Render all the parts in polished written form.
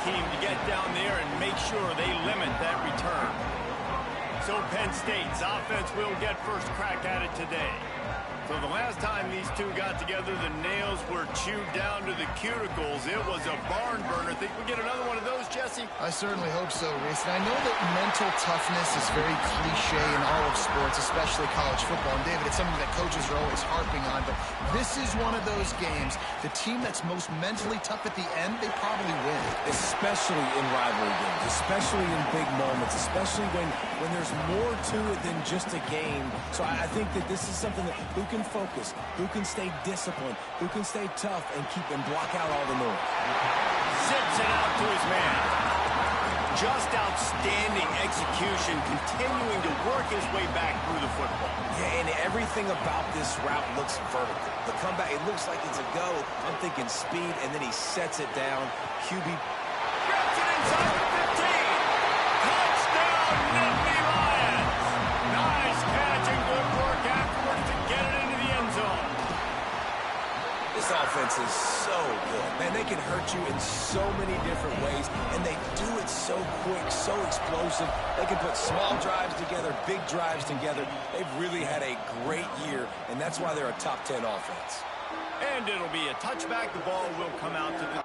team to get down there and make sure they limit that return. So Penn State's offense will get first crack at it today. So the last time these two got together, the nails were chewed down to the cuticles. It was a barn burner. Think we get another one of those, Jesse? I certainly hope so, Reese. And I know that mental toughness is very cliche in all of sports, especially college football. And David, it's something that coaches are always harping on. But this is one of those games, the team that's most mentally tough at the end, they probably win. Especially in rivalry games, especially in big moments, especially when there's more to it than just a game. So I think that this is something that who can focus, who can stay disciplined, who can stay tough and keep and block out all the noise. Zips it out to his man. Just outstanding execution, continuing to work his way back through the football. Yeah, and everything about this route looks vertical. The comeback, it looks like it's a go. I'm thinking speed, and then he sets it down. QB grabs it inside the 15. Touchdown, Nittany Lions. Nice catch and good work afterwards to get it into the end zone. This offense is so good. Man, they can hurt you in so many different ways, and they do it so quick, so explosive. They can put small drives together, big drives together. They've really had a great year, and that's why they're a top 10 offense. And it'll be a touchback. The ball will come out to the...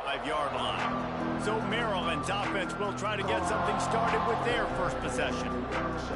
5-yard line. So Maryland's offense will try to get something started with their first possession.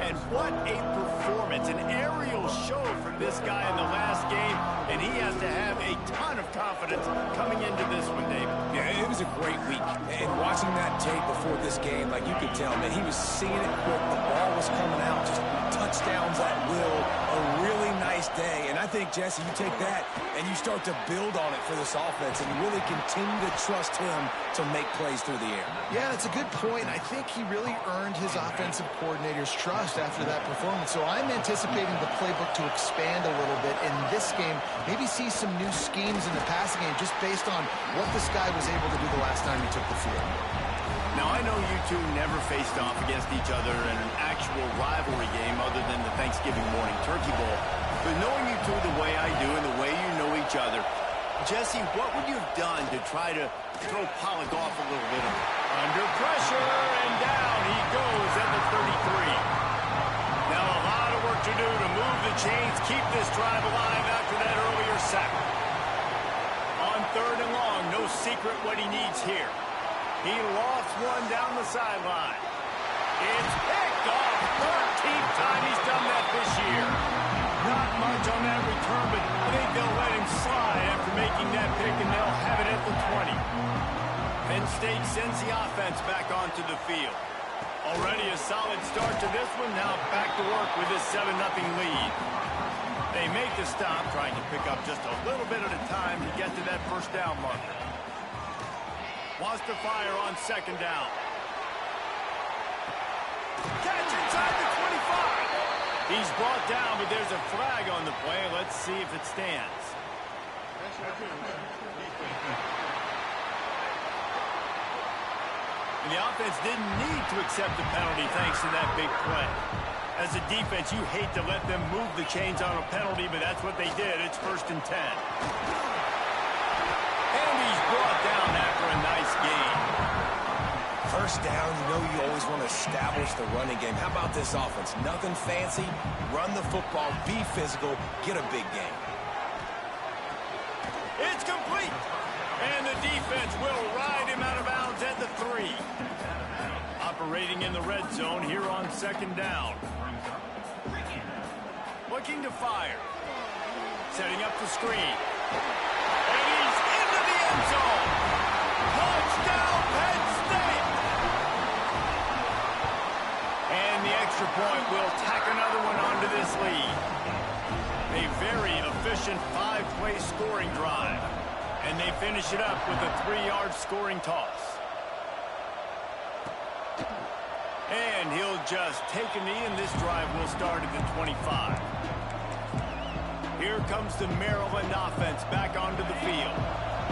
And what a performance, an aerial show from this guy in the last game, and he has to have a ton of confidence coming into this one, David. Yeah, it was a great week. And watching that tape before this game, like you could tell, man, he was seeing it quick. The ball was coming out, just touchdowns at will. A really nice day. And I think, Jesse, you take that and you start to build on it for this offense and really continue to trust him to make plays through the air. Yeah, that's a good point. I think he really earned his offensive coordinator's trust after that performance. So I'm anticipating the playbook to expand a little bit in this game. Maybe see some new schemes in the passing game just based on what this guy was able to do the last time he took the field. Now, I know you two never faced off against each other in an actual rivalry game other than the Thanksgiving morning turkey bowl. But knowing you two the way I do and the way you know each other, Jesse, what would you have done to try to throw Pollack off a little bit? Under pressure, and down he goes at the 33. Now a lot of work to do to move the chains, keep this drive alive after that earlier sack. On 3rd and long, no secret what he needs here. He lofts one down the sideline. It's picked off. 13th time he's done that this year. Not much on that return, but I think they'll let him slide after making that pick, and they'll have it at the 20. Penn State sends the offense back onto the field. Already a solid start to this one. Now back to work with this 7-0 lead. They make the stop, trying to pick up just a little bit at a time to get to that first down marker. Wants to fire on 2nd down. Catch inside the 25. He's brought down, but there's a flag on the play. Let's see if it stands. And the offense didn't need to accept the penalty thanks to that big play. As a defense, you hate to let them move the chains on a penalty, but that's what they did. It's 1st and 10. And he's brought down after a nice gain. First down, you know you always want to establish the running game. How about this offense? Nothing fancy. Run the football, be physical, get a big gain. It's complete. And the defense will ride him out of bounds at the 3. Operating in the red zone here on 2nd down. Looking to fire. Setting up the screen. And he's into the end zone. Touchdown, Penn State. And the extra point will tack another one onto this lead. A very efficient 5-play scoring drive. And they finish it up with a 3-yard scoring toss. And he'll just take a knee, and this drive will start at the 25. Here comes the Maryland offense back onto the field.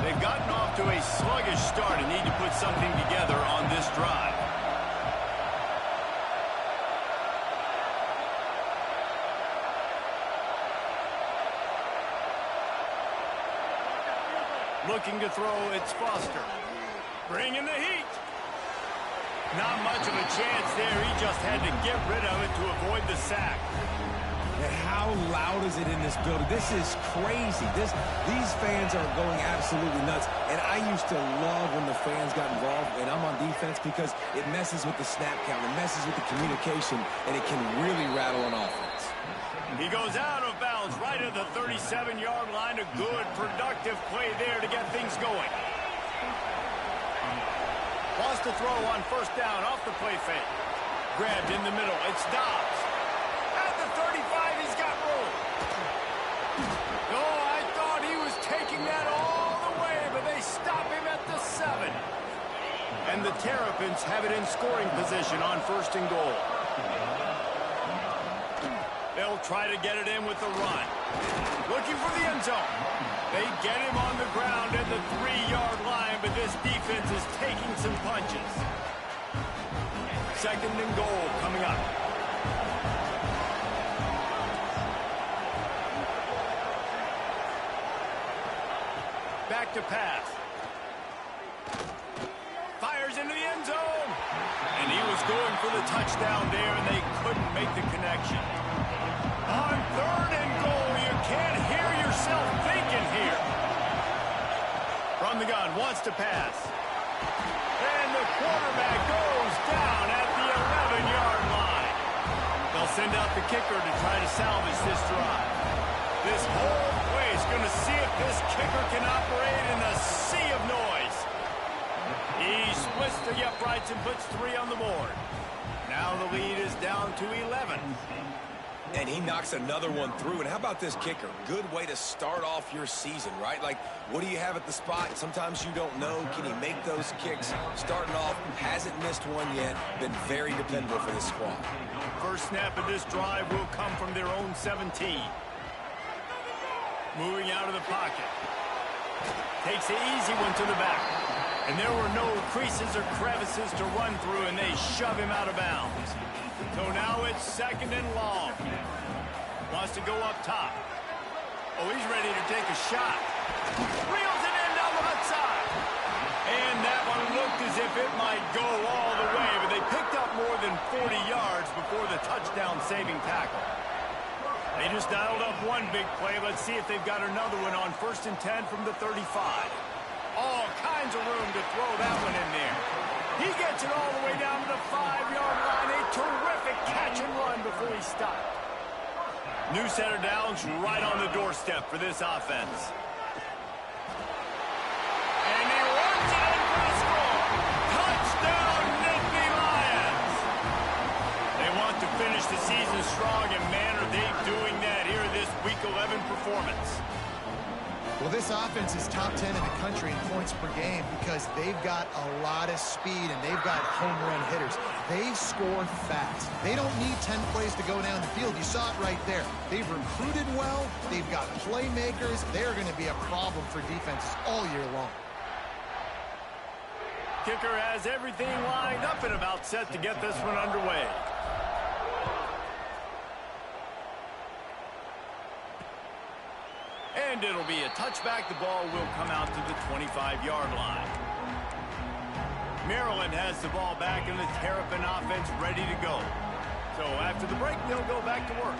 They've gotten off to a sluggish start and need to put something together on this drive. Looking to throw, it's Foster. Bringing the heat. Not much of a chance there. He just had to get rid of it to avoid the sack. And how loud is it in this building? This is crazy. These fans are going absolutely nuts. And I used to love when the fans got involved, and I'm on defense, because it messes with the snap count. It messes with the communication, and it can really rattle an offense. He goes out of bounds right at the 37-yard line. A good, productive play there to get things going. Wants to throw on 1st down off the play fake. Grabbed in the middle. It's Dobbs. At the 35, he's got room. Oh, I thought he was taking that all the way, but they stop him at the 7. And the Terrapins have it in scoring position on 1st and goal. They'll try to get it in with the run. Looking for the end zone. They get him on the ground at the 3-yard line, but this defense is taking some punches. 2nd and goal coming up. Back to pass. Fires into the end zone. And he was going for the touchdown there, and they couldn't make the connection. On 3rd and goal, you can't hear yourself thinking here. From the gun, wants to pass. And the quarterback goes down at the 11-yard line. They'll send out the kicker to try to salvage this drive. This whole place going to see if this kicker can operate in a sea of noise. He splits the uprights and puts 3 on the board. Now the lead is down to 11. And he knocks another one through. And how about this kicker? Good way to start off your season, right? Like, what do you have at the spot? Sometimes you don't know. Can he make those kicks? Starting off, hasn't missed one yet. Been very dependable for this squad. First snap of this drive will come from their own 17. Moving out of the pocket. Takes the easy one to the back. And there were no creases or crevices to run through, and they shove him out of bounds. So now it's 2nd and long. Wants to go up top. Oh, he's ready to take a shot. Reels it in down the left side. And that one looked as if it might go all the way, but they picked up more than 40 yards before the touchdown-saving tackle. They just dialed up one big play. Let's see if they've got another one on 1st and 10 from the 35. All kinds of room to throw that one in there. He gets it all the way down to the 5-yard line. A terrific catch and run before he stopped. New set of downs right on the doorstep for this offense. And he runs it in for the score. Touchdown, Nittany Lions. They want to finish the season strong, and man, are they doing that here in this Week 11 performance. Well, this offense is top 10 in the country in points per game because they've got a lot of speed and they've got home run hitters. They score fast. They don't need 10 plays to go down the field. You saw it right there. They've recruited well. They've got playmakers. They're going to be a problem for defenses all year long. Kicker has everything lined up and about set to get this one underway. And it'll be a touchback. The ball will come out to the 25-yard line. Maryland has the ball back and the Terrapin offense ready to go. So after the break, they'll go back to work.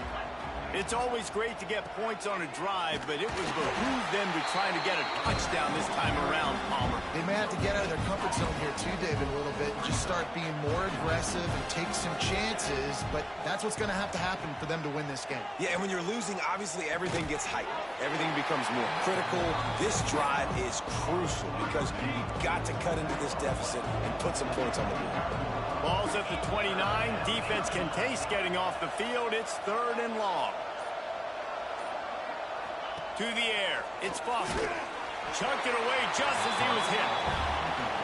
It's always great to get points on a drive, but it was behoove them to try to get a touchdown this time around, Palmer. They may have to get out of their comfort zone here too, David, a little bit. Just start being more aggressive and take some chances, but that's what's going to happen for them to win this game. Yeah, and when you're losing, obviously everything gets heightened. Everything becomes more critical. This drive is crucial because you've got to cut into this deficit and put some points on the board. Ball's at the 29. Defense can taste getting off the field. It's 3rd and long. To the air. It's Foster. Chucked it away just as he was hit.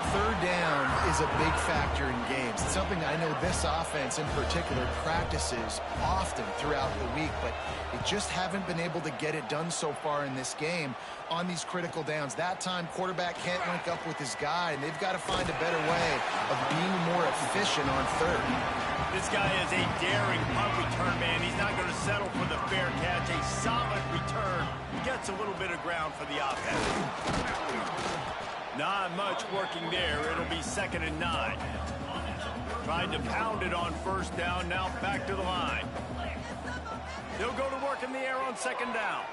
3rd down is a big factor in games. It's something I know this offense in particular practices often throughout the week, but they just haven't been able to get it done so far in this game on these critical downs. That time, quarterback can't link up with his guy, and they've got to find a better way of being more efficient on 3rd. This guy is a daring punt return man. He's not going to settle for the fair catch. A solid return. He gets a little bit of ground for the offense. Not much working there. It'll be 2nd and 9. Tried to pound it on 1st down. Now back to the line. They'll go to work in the air on 2nd down.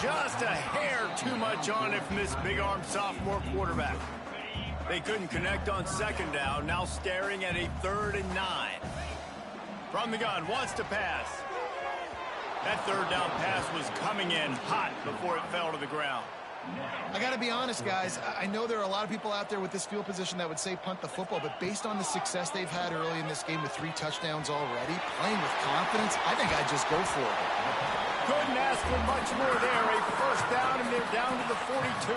Just a hair too much on it from this big-armed sophomore quarterback. They couldn't connect on 2nd down. Now staring at a 3rd and 9. From the gun, wants to pass. That 3rd down pass was coming in hot before it fell to the ground. I got to be honest, guys. I know there are a lot of people out there with this field position that would say punt the football, but based on the success they've had early in this game with 3 touchdowns already, playing with confidence, I think I'd just go for it. Couldn't ask for much more there. A 1st down, and they're down to the 42.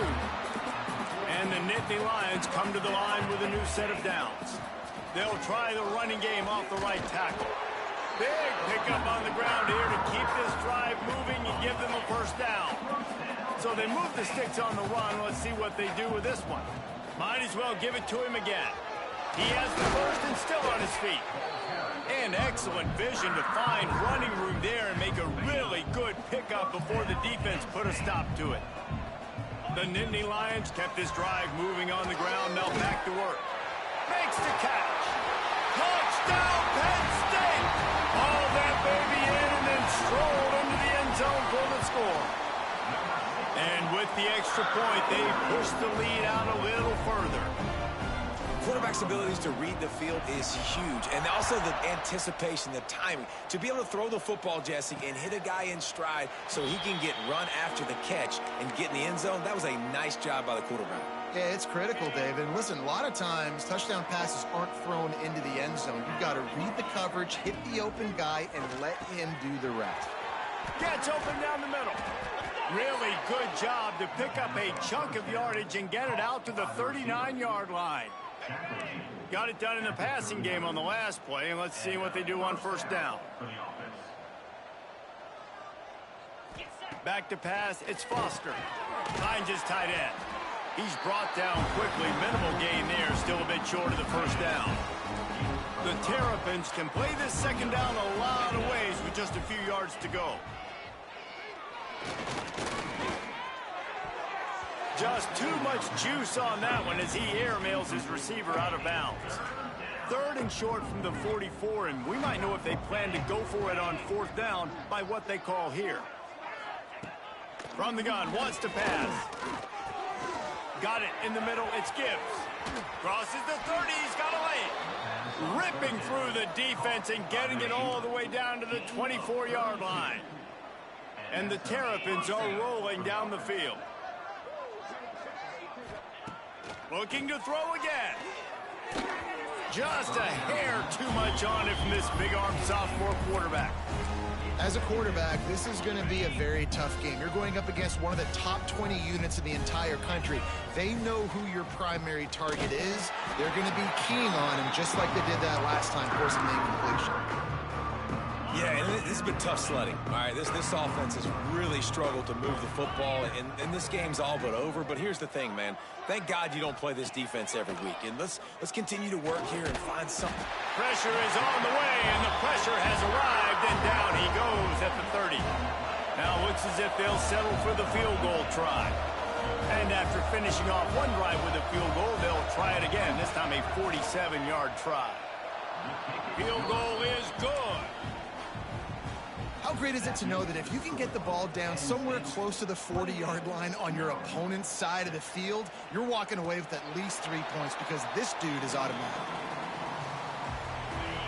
And the Nittany Lions come to the line with a new set of downs. They'll try the running game off the right tackle. Big pickup on the ground here to keep this drive moving and give them a 1st down. So they move the sticks on the run. Let's see what they do with this one. Might as well give it to him again. He has the 1st and still on his feet. And excellent vision to find running room there and make a really good pickup before the defense put a stop to it. The Nittany Lions kept this drive moving on the ground. Now back to work. Makes the catch. Touchdown, Penn State! All that baby in and then strolled into the end zone for the score. And with the extra point, they push the lead out a little further. Quarterback's abilities to read the field is huge, and also the anticipation, the timing. To be able to throw the football, Jesse, and hit a guy in stride so he can get run after the catch and get in the end zone, that was a nice job by the quarterback. Yeah, it's critical, David. And listen, a lot of times, touchdown passes aren't thrown into the end zone. You've got to read the coverage, hit the open guy, and let him do the rest. Gets open down the middle. Really good job to pick up a chunk of yardage and get it out to the 39-yard line. Got it done in the passing game on the last play, and let's see what they do on first down. Back to pass, it's Foster. Finds his tight end. He's brought down quickly. Minimal gain there, still a bit short of the first down. The Terrapins can play this second down a lot of ways with just a few yards to go. Just too much juice on that one as he airmails his receiver out of bounds. Third and short from the 44, and we might know if they plan to go for it on fourth down by what they call here. From the gun, wants to pass. Got it in the middle, it's Gibbs. Crosses the 30, he's got a lane. Ripping through the defense and getting it all the way down to the 24-yard line. And the Terrapins are rolling down the field. Looking to throw again. Just a hair too much on it from this big-armed sophomore quarterback. As a quarterback, this is going to be a very tough game. You're going up against one of the top 20 units in the entire country. They know who your primary target is. They're going to be keen on him, just like they did that last time, forcing the incompletion. Yeah, and this has been tough sledding. All right, this offense has really struggled to move the football, and this game's all but over. But here's the thing, man. Thank God you don't play this defense every week. And let's continue to work here and find something. Pressure is on the way, and the pressure has arrived, and down he goes at the 30. Now looks as if they'll settle for the field goal try. And after finishing off one drive with a field goal, they'll try it again, this time a 47-yard try. Field goal is good. How great is it to know that if you can get the ball down somewhere close to the 40-yard line on your opponent's side of the field, you're walking away with at least 3 points because this dude is automatic.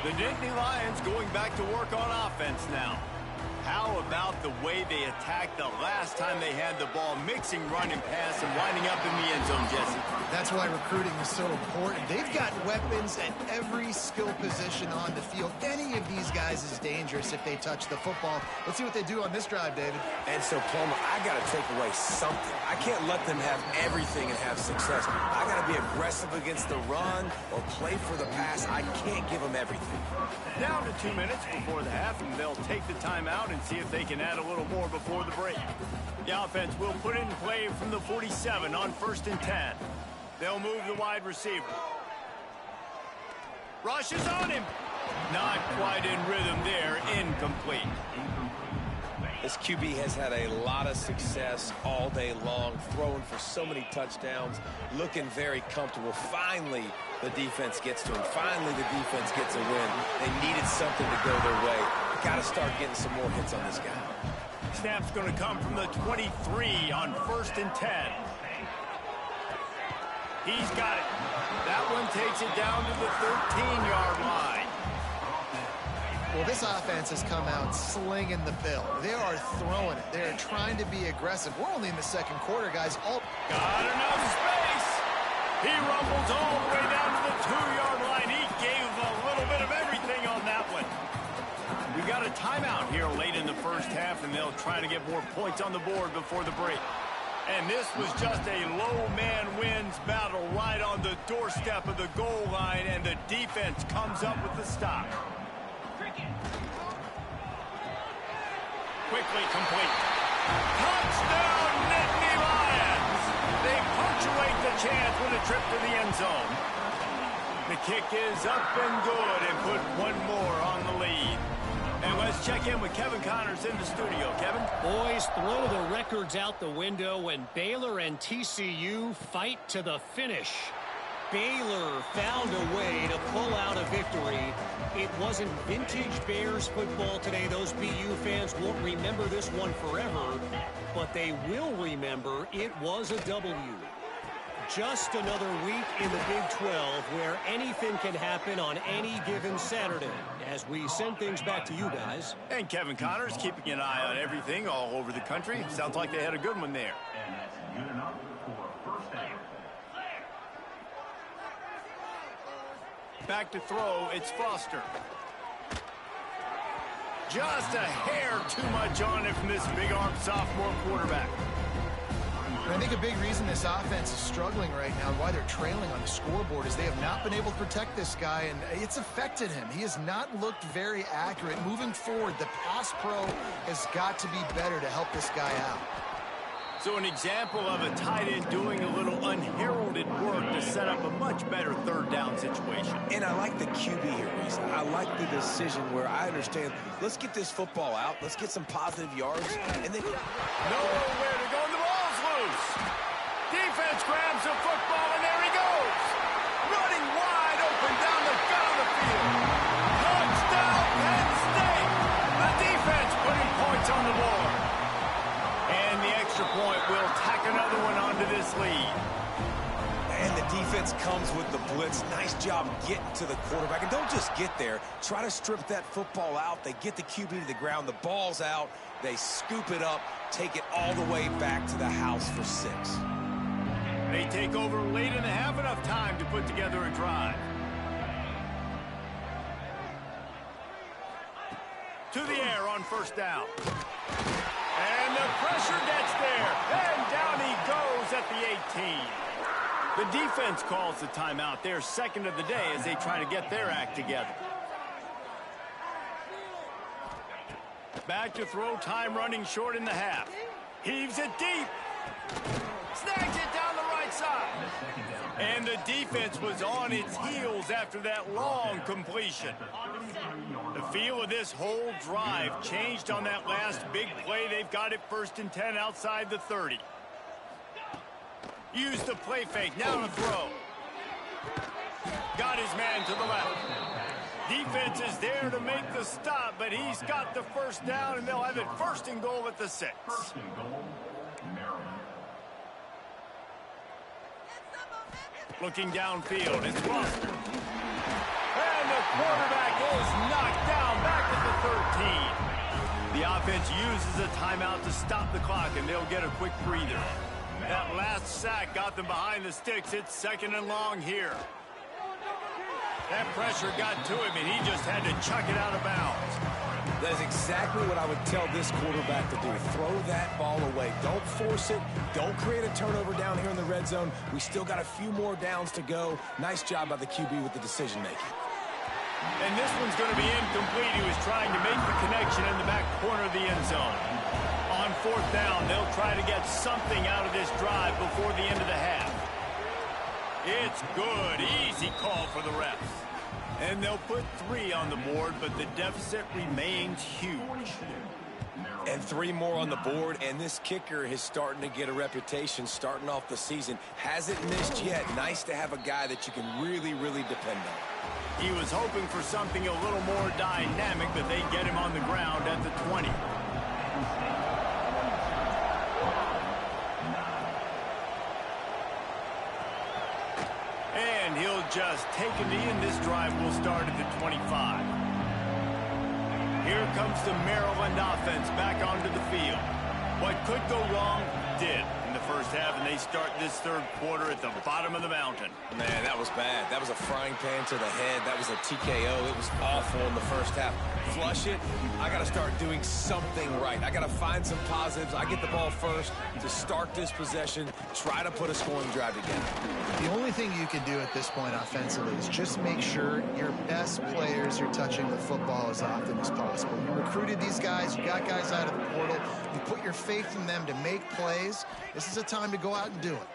The Nittany Lions going back to work on offense now. How about the way they attacked the last time they had the ball, mixing run and pass and winding up in the end zone, Jesse? That's why recruiting is so important. They've got weapons at every skill position on the field. Any of these guys is dangerous if they touch the football. Let's see what they do on this drive, David. And so, Palmer, I got to take away something. I can't let them have everything and have success. I got to be aggressive against the run or play for the pass. I can't give them everything. Down to 2 minutes before the half, and they'll take the timeout and see if they can add a little more before the break. The offense will put it in play from the 47 on 1st and 10. They'll move the wide receiver. Rushes on him. Not quite in rhythm there. Incomplete. This QB has had a lot of success all day long, throwing for so many touchdowns, looking very comfortable. Finally, the defense gets to him. Finally, the defense gets a win. They needed something to go their way. Got to start getting some more hits on this guy. Snap's going to come from the 23 on 1st and 10. He's got it. That one takes it down to the 13-yard line. Well, this offense has come out slinging the bill. They are throwing it. They are trying to be aggressive. We're only in the second quarter, guys. Got enough space. He rumbles all the way down to the 2-yard line. He gave a little bit of everything on that one. We got a timeout here late in the first half, and they'll try to get more points on the board before the break. And this was just a low man wins battle right on the doorstep of the goal line, and the defense comes up with the stop. Quickly complete. Touchdown, Nittany Lions! They punctuate the chance with a trip to the end zone. The kick is up and good and put one more on the lead. And let's check in with Kevin Connors in the studio. Kevin? Boys, throw the records out the window when Baylor and TCU fight to the finish. Baylor found a way to pull out a victory. It wasn't vintage Bears football today. Those BU fans won't remember this one forever, but they will remember it was a W. Just another week in the Big 12 where anything can happen on any given Saturday. As we send things back to you guys. And Kevin Connors keeping an eye on everything all over the country. Sounds like they had a good one there. Back to throw, it's Foster. Just a hair too much on it from this big-armed sophomore quarterback. And I think a big reason this offense is struggling right now, why they're trailing on the scoreboard, is they have not been able to protect this guy, and it's affected him. He has not looked very accurate. Moving forward, the pass pro has got to be better to help this guy out. So an example of a tight end doing a little unheralded work to set up a much better third down situation. And I like the QB here, Reese. I like the decision where I understand, let's get this football out, let's get some positive yards, and then nowhere to go, and the ball's loose. Defense grabs the football, and there he goes. Running wide open down the gut of the field. Touchdown, Penn State. The defense putting points on the board. And the extra point will tack another one onto this lead. And the defense comes with the blitz. Nice job getting to the quarterback. And don't just get there. Try to strip that football out. They get the QB to the ground. The ball's out. They scoop it up, take it all the way back to the house for 6. They take over late and have enough time to put together a drive. To the air on first down. And the pressure gets there. And down he goes at the 18. The defense calls the timeout. Their second of the day as they try to get their act together. Back to throw, time running short in the half. Heaves it deep. Snags it down the right side. And the defense was on its heels after that long completion. The feel of this whole drive changed on that last big play. They've got it 1st and 10 outside the 30. Use the play fake, now to throw. Got his man to the left. Defense is there to make the stop, but he's got the first down, and they'll have it 1st and goal at the 6. Looking downfield, it's Foster. And the quarterback is knocked down back at the 13. The offense uses a timeout to stop the clock, and they'll get a quick breather. That last sack got them behind the sticks. It's 2nd and long here. That pressure got to him, and he just had to chuck it out of bounds. That is exactly what I would tell this quarterback to do. Throw that ball away. Don't force it. Don't create a turnover down here in the red zone. We still got a few more downs to go. Nice job by the QB with the decision-making. And this one's going to be incomplete. He was trying to make the connection in the back corner of the end zone. On 4th down, they'll try to get something out of this drive before the end of the half. It's good. Easy call for the refs. And they'll put 3 on the board, but the deficit remains huge. And 3 more on the board, and this kicker is starting to get a reputation starting off the season. Hasn't missed yet. Nice to have a guy that you can really, really depend on. He was hoping for something a little more dynamic, but they get him on the ground at the 20. And he'll just take a knee, and this drive will start at the 25. Here comes the Maryland offense back onto the field. What could go wrong did in the first half, and they start this 3rd quarter at the bottom of the mountain. Man, that was bad. That was a frying pan to the head. That was a TKO. It was awful in the first half. Flush it. I got to start doing something right. I got to find some positives. I get the ball first to start this possession, try to put a scoring drive together. The only thing you can do at this point offensively is just make sure your best players are touching the football as often as possible. You recruited these guys. You got guys out of the portal. You put your faith in them to make plays. This is a time to go out and do it.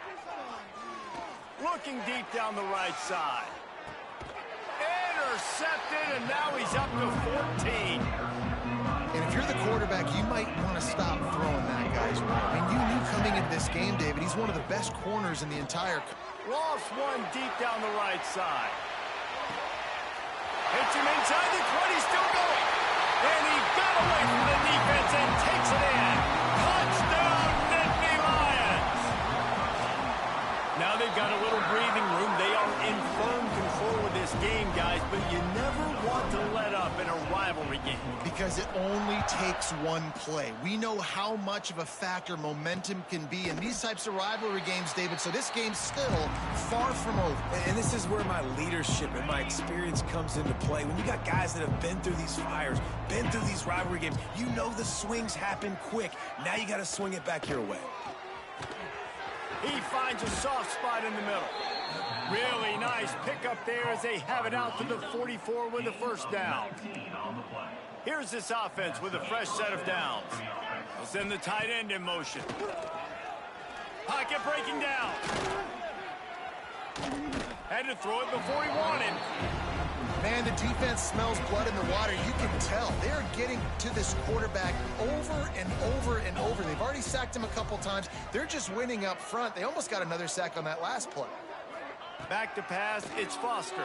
Looking deep down the right side. Intercepted, and now he's up to 14. And if you're the quarterback, you might want to stop throwing that guy's way. I mean, you knew coming into this game, David, he's one of the best corners in the entire Lost one deep down the right side. Hits him inside the 20, still going. And he got away from the defense and takes it in. Touchdown, Nittany Lions. Now they've got a little breathing room. They are in firm control of this game, guys, but you never want to let up in a rivalry game. Because it only takes one play. We know how much of a factor momentum can be in these types of rivalry games, David, so this game's still far from over. And this is where my leadership and my experience comes into play. When you got guys that have been through these fires, been through these rivalry games, you know the swings happen quick. Now you got to swing it back your way. He finds a soft spot in the middle. Really nice pickup there as they have it out to the 44 with the first down. Here's this offense with a fresh set of downs. They'll send the tight end in motion. Pocket breaking down. Had to throw it before he wanted. Man, the defense smells blood in the water. You can tell. They're getting to this quarterback over and over and over. They've already sacked him a couple times. They're just winning up front. They almost got another sack on that last play. Back to pass, it's Foster.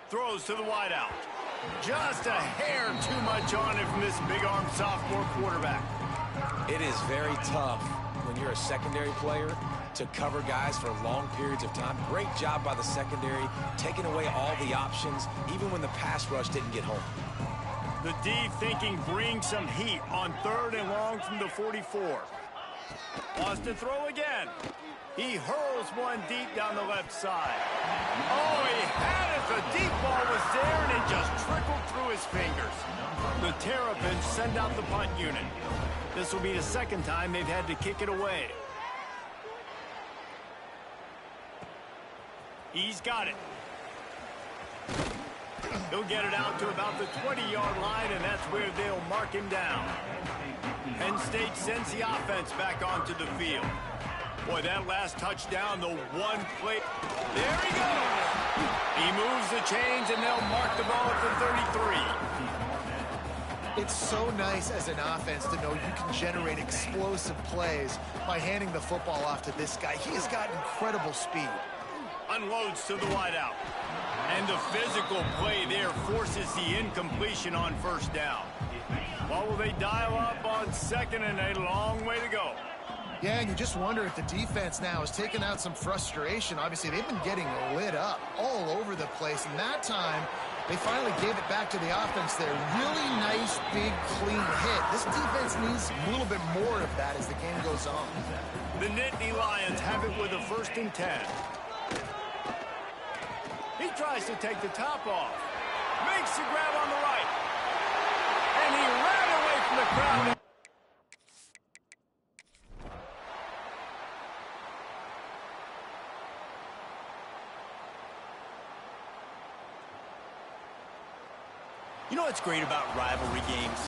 Throws to the wideout. Just a hair too much on it from this big-armed sophomore quarterback. It is very tough when you're a secondary player to cover guys for long periods of time. Great job by the secondary, taking away all the options, even when the pass rush didn't get home. The D thinking bring some heat on 3rd and long from the 44. Wants to throw again. He hurls one deep down the left side. Oh, he had it. The deep ball was there, and it just trickled through his fingers. The Terrapins send out the punt unit. This will be the second time they've had to kick it away. He's got it. He'll get it out to about the 20-yard line, and that's where they'll mark him down. Penn State sends the offense back onto the field. Boy, that last touchdown, the one play. There he goes. He moves the chains, and they'll mark the ball at the 33. It's so nice as an offense to know you can generate explosive plays by handing the football off to this guy. He has got incredible speed. Unloads to the wideout. And the physical play there forces the incompletion on first down. What will they dial up on 2nd and a long way to go? Yeah, and you just wonder if the defense now has taken out some frustration. Obviously, they've been getting lit up all over the place. And that time, they finally gave it back to the offense there. Really nice, big, clean hit. This defense needs a little bit more of that as the game goes on. The Nittany Lions have it with a 1st and 10. He tries to take the top off. Makes the grab on the right. And he ran away from the crowd. You know what's great about rivalry games?